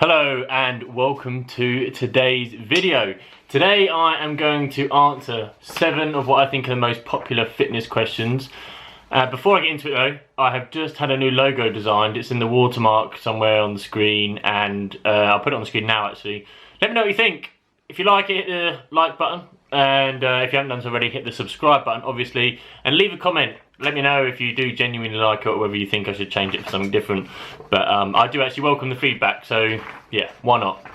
Hello and welcome to today's video. Today I am going to answer 7 of what I think are the most popular fitness questions. Before I get into it though, I have just had a new logo designed. It's in the watermark somewhere on the screen, and I'll put it on the screen now actually. Let me know what you think. If you like it, hit the like button, and if you haven't done so already, hit the subscribe button obviously, and leave a comment. Let me know if you do genuinely like it or whether you think I should change it for something different. But I do actually welcome the feedback, so yeah, why not?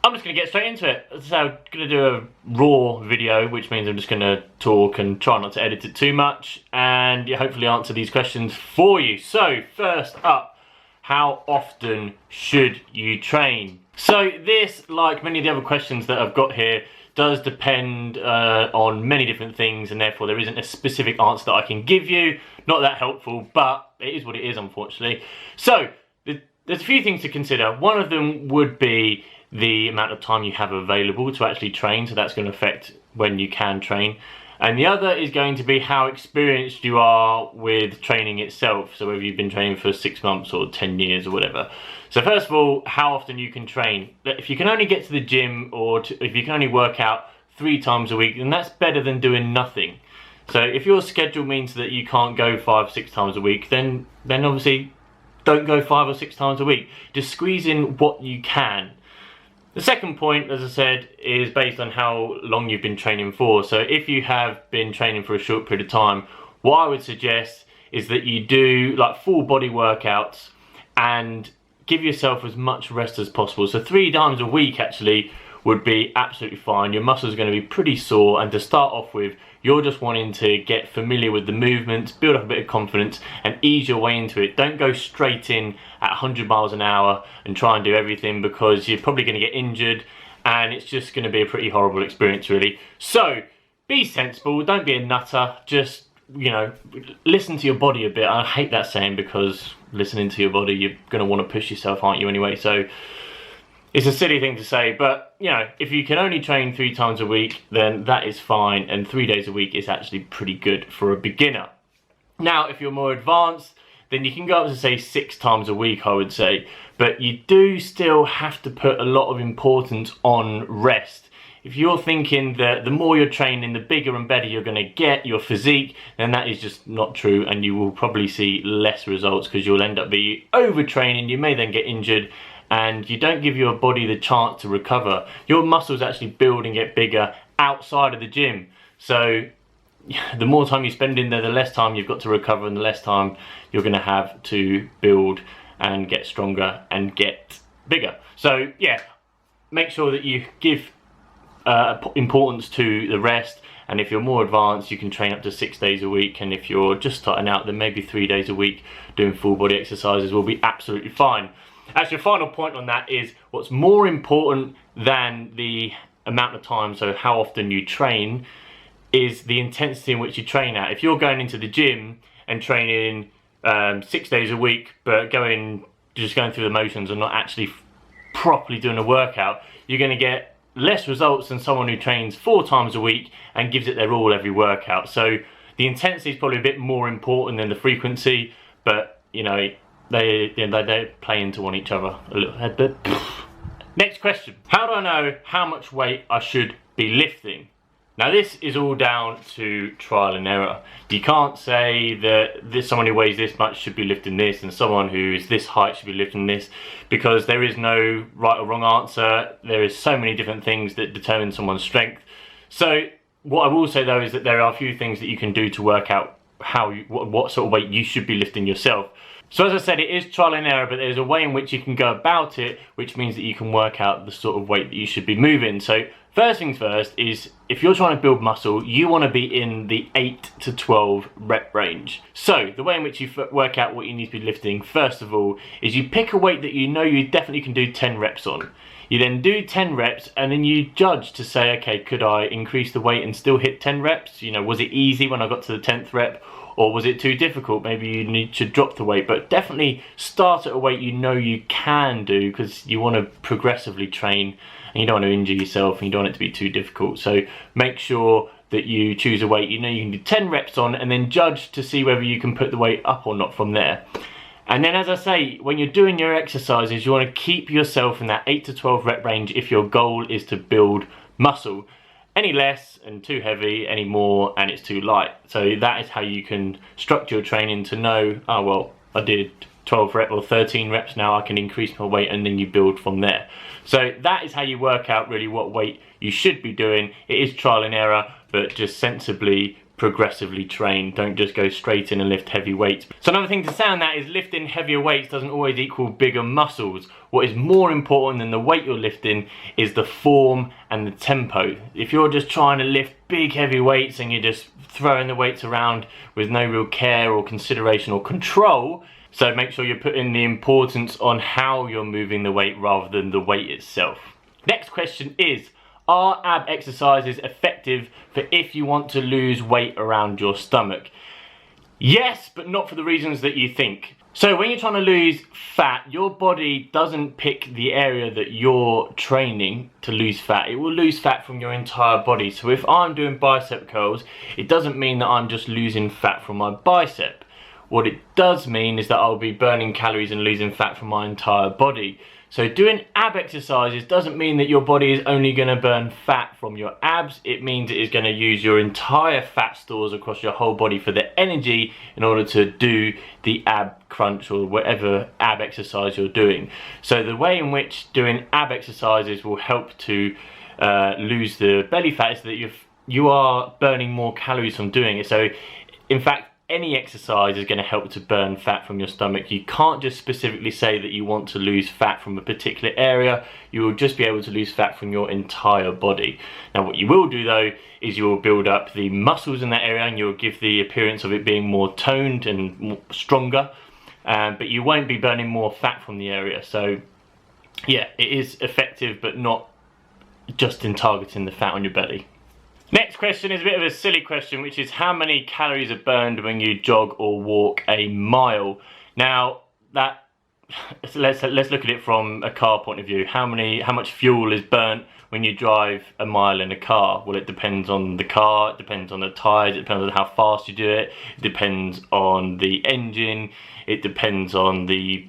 I'm just going to get straight into it. So I'm going to do a raw video, which means I'm just going to talk and try not to edit it too much, and yeah, hopefully answer these questions for you. So first up, how often should you train? So this, like many of the other questions that I've got here, does depend on many different things, and therefore there isn't a specific answer that I can give you. Not that helpful, but it is what it is, unfortunately. So there's a few things to consider. One of them would be the amount of time you have available to actually train, so that's going to affect when you can train. And the other is going to be how experienced you are with training itself, so whether you've been training for 6 months or 10 years or whatever. So first of all, how often you can train. If you can only get to the gym, or if you can only work out 3 times a week, then that's better than doing nothing. So if your schedule means that you can't go 5 or 6 times a week, then obviously don't go 5 or 6 times a week. Just squeeze in what you can. The second point, as I said, is based on how long you've been training for. So if you have been training for a short period of time, what I would suggest is that you do like full body workouts and give yourself as much rest as possible. So 3 times a week actually would be absolutely fine. Your muscles are going to be pretty sore, and to start off with, you're just wanting to get familiar with the movements, build up a bit of confidence and ease your way into it. Don't go straight in at 100 miles an hour and try and do everything, because you're probably going to get injured and it's just going to be a pretty horrible experience really. So be sensible, don't be a nutter, just, you know, listen to your body a bit. I hate that saying, because listening to your body, you're going to want to push yourself, aren't you, anyway? So it's a silly thing to say, but you know, if you can only train 3 times a week, then that is fine, and 3 days a week is actually pretty good for a beginner. Now, if you're more advanced, then you can go up to say 6 times a week, I would say, but you do still have to put a lot of importance on rest. If you're thinking that the more you're training, the bigger and better you're going to get your physique, then that is just not true, and you will probably see less results because you'll end up being overtraining. You may then get injured, and you don't give your body the chance to recover. Your muscles actually build and get bigger outside of the gym. So the more time you spend in there, the less time you've got to recover, and the less time you're going to have to build and get stronger and get bigger. So yeah, make sure that you give importance to the rest. And if you're more advanced, you can train up to 6 days a week. And if you're just starting out, then maybe 3 days a week doing full body exercises will be absolutely fine. Actually, a final point on that is what's more important than the amount of time, so how often you train, is the intensity in which you train at. If you're going into the gym and training 6 days a week, but just going through the motions and not actually properly doing a workout, you're going to get less results than someone who trains 4 times a week and gives it their all every workout. So the intensity is probably a bit more important than the frequency, but you know, they play into on each other a little bit. Next question. How do I know how much weight I should be lifting? Now this is all down to trial and error. You can't say that someone who weighs this much should be lifting this, and someone who is this height should be lifting this, because there is no right or wrong answer. There is so many different things that determine someone's strength. So what I will say though is that there are a few things that you can do to work out what sort of weight you should be lifting yourself. So as I said, it is trial and error, but there's a way in which you can go about it, which means that you can work out the sort of weight that you should be moving. So first things first is, if you're trying to build muscle, you want to be in the 8 to 12 rep range. So the way in which you work out what you need to be lifting, first of all, is you pick a weight that you know you definitely can do 10 reps on. You then do 10 reps, and then you judge to say, okay, could I increase the weight and still hit 10 reps? You know, was it easy when I got to the 10th rep? Or was it too difficult? Maybe you need to drop the weight, but definitely start at a weight you know you can do, because you want to progressively train and you don't want to injure yourself and you don't want it to be too difficult. So make sure that you choose a weight you know you can do 10 reps on, and then judge to see whether you can put the weight up or not from there. And then, as I say, when you're doing your exercises, you want to keep yourself in that 8 to 12 rep range if your goal is to build muscle. Any less and too heavy, any more and it's too light. So that is how you can structure your training to know, oh well, I did 12 reps or 13 reps, now I can increase my weight, and then you build from there. So that is how you work out really what weight you should be doing. It is trial and error, but just sensibly, progressively train. Don't just go straight in and lift heavy weights. So another thing to say on that is lifting heavier weights doesn't always equal bigger muscles. What is more important than the weight you're lifting is the form and the tempo. If you're just trying to lift big heavy weights and you're just throwing the weights around with no real care or consideration or control, so make sure you're putting the importance on how you're moving the weight rather than the weight itself. Next question is, are ab exercises effective for if you want to lose weight around your stomach? Yes, but not for the reasons that you think. So when you're trying to lose fat, your body doesn't pick the area that you're training to lose fat. It will lose fat from your entire body. So if I'm doing bicep curls, it doesn't mean that I'm just losing fat from my bicep. What it does mean is that I'll be burning calories and losing fat from my entire body. So doing ab exercises doesn't mean that your body is only going to burn fat from your abs. It means it is going to use your entire fat stores across your whole body for the energy in order to do the ab crunch or whatever ab exercise you're doing. So the way in which doing ab exercises will help to lose the belly fat is that you are burning more calories from doing it. So in fact, any exercise is going to help to burn fat from your stomach. You can't just specifically say that you want to lose fat from a particular area. You will just be able to lose fat from your entire body. Now what you will do though is you will build up the muscles in that area, and you'll give the appearance of it being more toned and more stronger, but you won't be burning more fat from the area. So yeah, it is effective, but not just in targeting the fat on your belly. Next question is a bit of a silly question, which is how many calories are burned when you jog or walk a mile? Now, let's look at it from a car point of view. How much fuel is burnt when you drive a mile in a car? Well, it depends on the car, it depends on the tyres, it depends on how fast you do it, it depends on the engine, it depends on the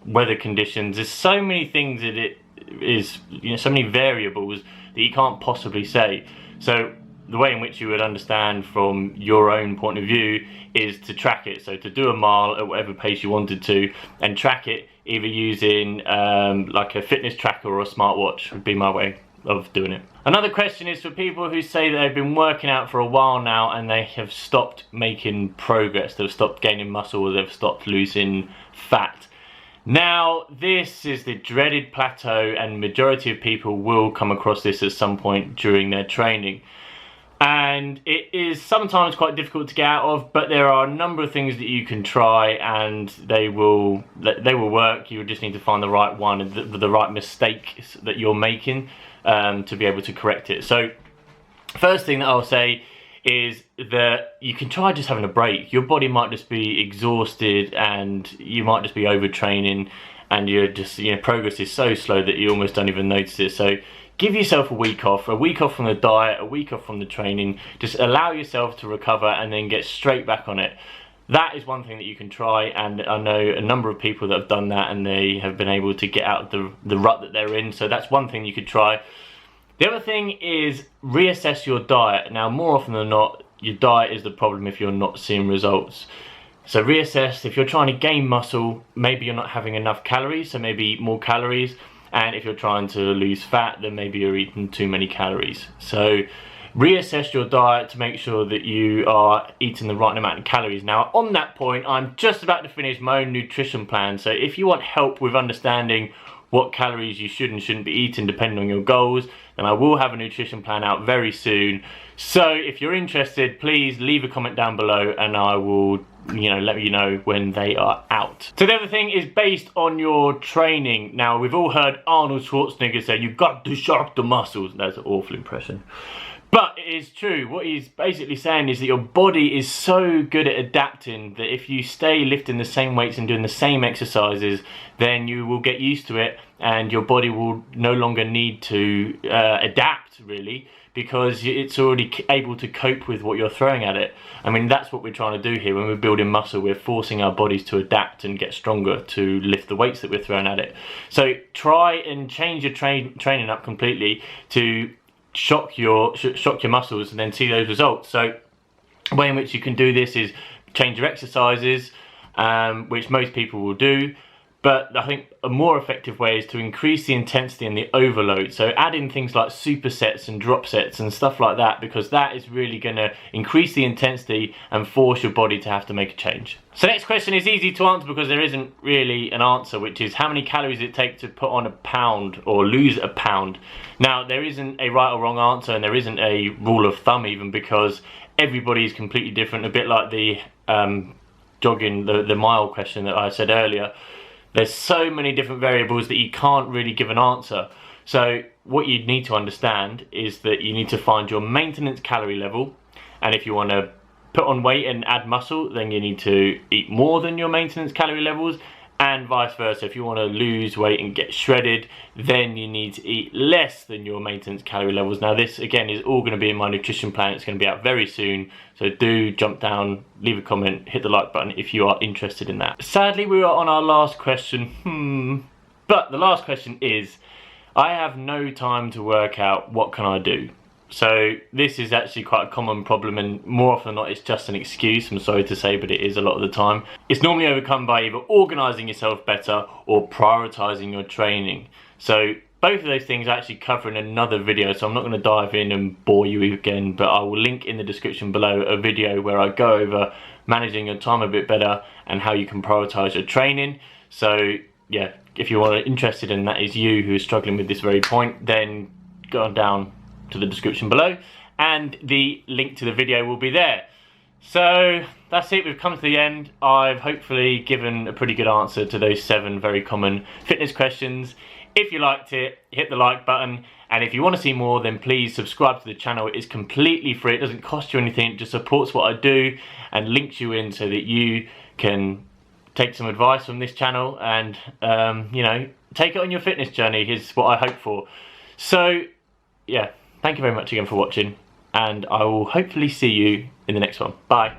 weather conditions. There's so many things that it is, so many variables that you can't possibly say. So the way in which you would understand from your own point of view is to track it. So to do a mile at whatever pace you wanted to, and track it either using like a fitness tracker or a smartwatch would be my way of doing it. Another question is for people who say that they've been working out for a while now and they have stopped making progress. They've stopped gaining muscle, or they've stopped losing fat. Now, this is the dreaded plateau, and majority of people will come across this at some point during their training. And it is sometimes quite difficult to get out of, but there are a number of things that you can try, and they will work. You just need to find the right one, the right mistake that you're making to be able to correct it. So first thing that I'll say is that you can try just having a break. Your body might just be exhausted, and you might just be overtraining, and you're just, progress is so slow that you almost don't even notice it. So give yourself a week off from the diet, a week off from the training. Just allow yourself to recover and then get straight back on it. That is one thing that you can try, and I know a number of people that have done that and they have been able to get out of the rut that they're in. So that's one thing you could try. The other thing is reassess your diet. Now, more often than not, your diet is the problem if you're not seeing results. So reassess. If you're trying to gain muscle, maybe you're not having enough calories, so maybe eat more calories. And if you're trying to lose fat, then maybe you're eating too many calories. So reassess your diet to make sure that you are eating the right amount of calories. Now, on that point, I'm just about to finish my own nutrition plan. So if you want help with understanding what calories you should and shouldn't be eating depending on your goals, then I will have a nutrition plan out very soon. So if you're interested, please leave a comment down below and I will let you know when they are out. So the other thing is based on your training. Now, we've all heard Arnold Schwarzenegger say, you've got to shock the muscles. That's an awful impression. But it is true, what he's basically saying is that your body is so good at adapting that if you stay lifting the same weights and doing the same exercises, then you will get used to it and your body will no longer need to adapt, really, because it's already able to cope with what you're throwing at it. I mean, that's what we're trying to do here. When we're building muscle, we're forcing our bodies to adapt and get stronger to lift the weights that we're throwing at it. So try and change your training up completely to shock your muscles and then see those results. So the way in which you can do this is change your exercises, which most people will do. But I think a more effective way is to increase the intensity and the overload. So add in things like supersets and drop sets and stuff like that, because that is really going to increase the intensity and force your body to have to make a change. So next question is easy to answer because there isn't really an answer, which is how many calories it takes to put on a pound or lose a pound. Now, there isn't a right or wrong answer, and there isn't a rule of thumb even, because everybody is completely different. A bit like the jogging, the mile question that I said earlier. There's so many different variables that you can't really give an answer. So what you need to understand is that you need to find your maintenance calorie level, and if you want to put on weight and add muscle, then you need to eat more than your maintenance calorie levels, and vice versa. If you want to lose weight and get shredded, then you need to eat less than your maintenance calorie levels. Now this again is all going to be in my nutrition plan. It's going to be out very soon, so do jump down, leave a comment, hit the like button if you are interested in that. Sadly, we are on our last question. But the last question is, I have no time to work out, what can I do? So this is actually quite a common problem, and more often than not it's just an excuse, I'm sorry to say, but it is a lot of the time. It's normally overcome by either organising yourself better or prioritising your training. So both of those things I actually cover in another video, so I'm not going to dive in and bore you again, but I will link in the description below a video where I go over managing your time a bit better and how you can prioritise your training. So yeah, if you're interested and that is you who is struggling with this very point, then go on down to the description below and the link to the video will be there. So that's it, we've come to the end. I've hopefully given a pretty good answer to those 7 very common fitness questions. If you liked it, hit the like button, and if you want to see more, then please subscribe to the channel. It is completely free, it doesn't cost you anything, it just supports what I do and links you in so that you can take some advice from this channel and you know, take it on your fitness journey is what I hope for. So yeah, thank you very much again for watching, and I will hopefully see you in the next one. Bye.